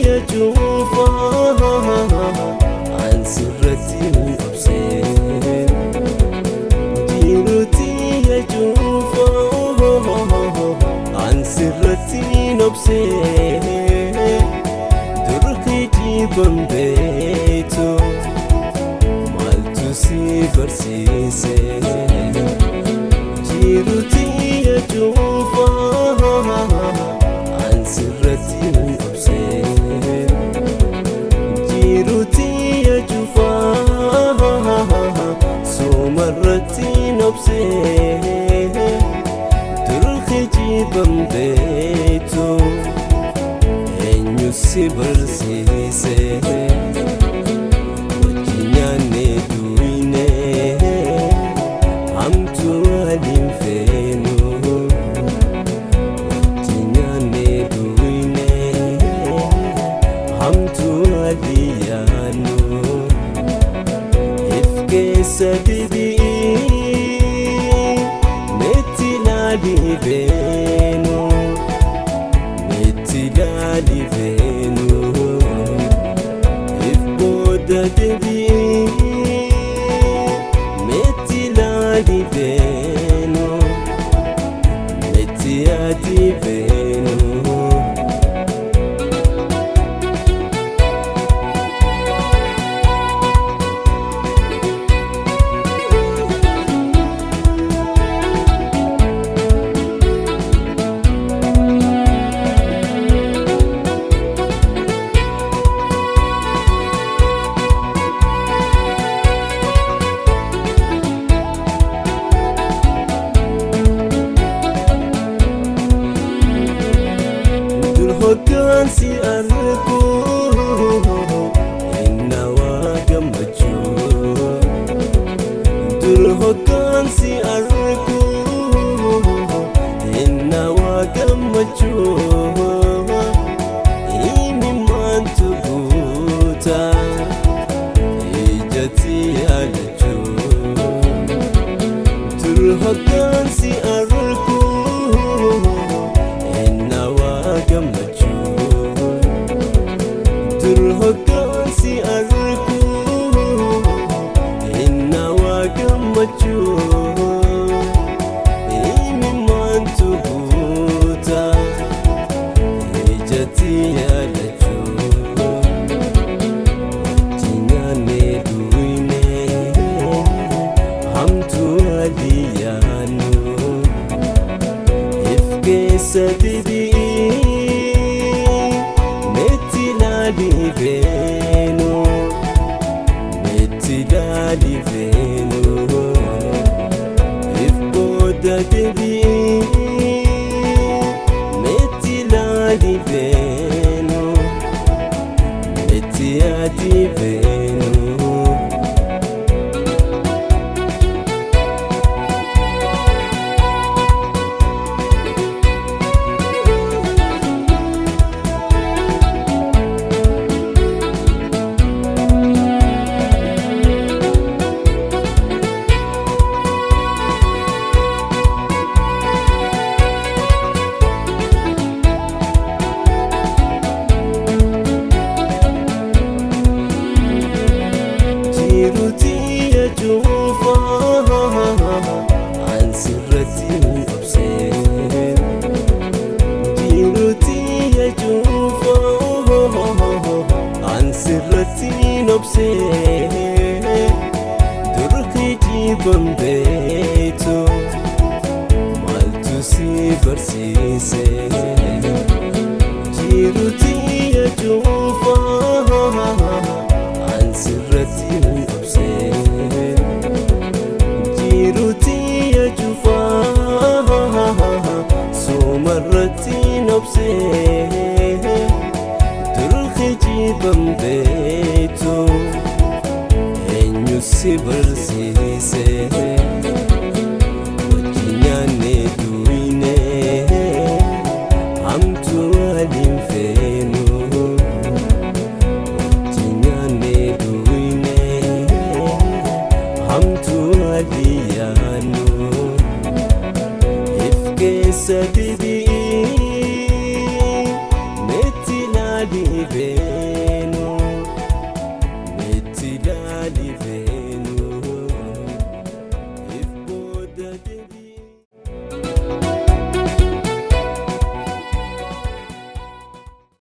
يجوفا عن سرتي أبصر جيرتي يجوفا عن سرتي نبصر درخي جيبن بيتو مالتو سيبرسيسي جيرتي يجوفا عن سرتي أبصر جيرتي يجوفا سومرتي نبصر درخي جيبن بيتو enyu sibarsise wajinyane duine amtu alim fenu wajinyane duine amtu aliyanu ifke sabibi metilali benu metilali benu if boda debi metilali benu metiati benu Hogan si arku inna wagam bachu dur hogan si arku inna wagam bachu ini mantu buta ijati alachu dur hogan si arku inna wagam Hogan si arku inna wagam machu imi mantu buta ijati alachu jinyane duine hamtu aliyanu ifke sabibi metilali benu if boda debi metilali benu metiati benu جيرتي يجوفا عن سرتي أبصر جيرتي يجوفا عن سرتي نبصر درخي جيبن بيتو مالتو سيبرسيسي جيرتي يجوفا عن سرتي أبصر جيرتي يجوفا سومرتي نبصر درخي جيبن بيتو enyu sibarsise wajinyane duine amtu alim fenu wajinyane duine amtu aliyanu ifke sabibi metilali benu Sidani fe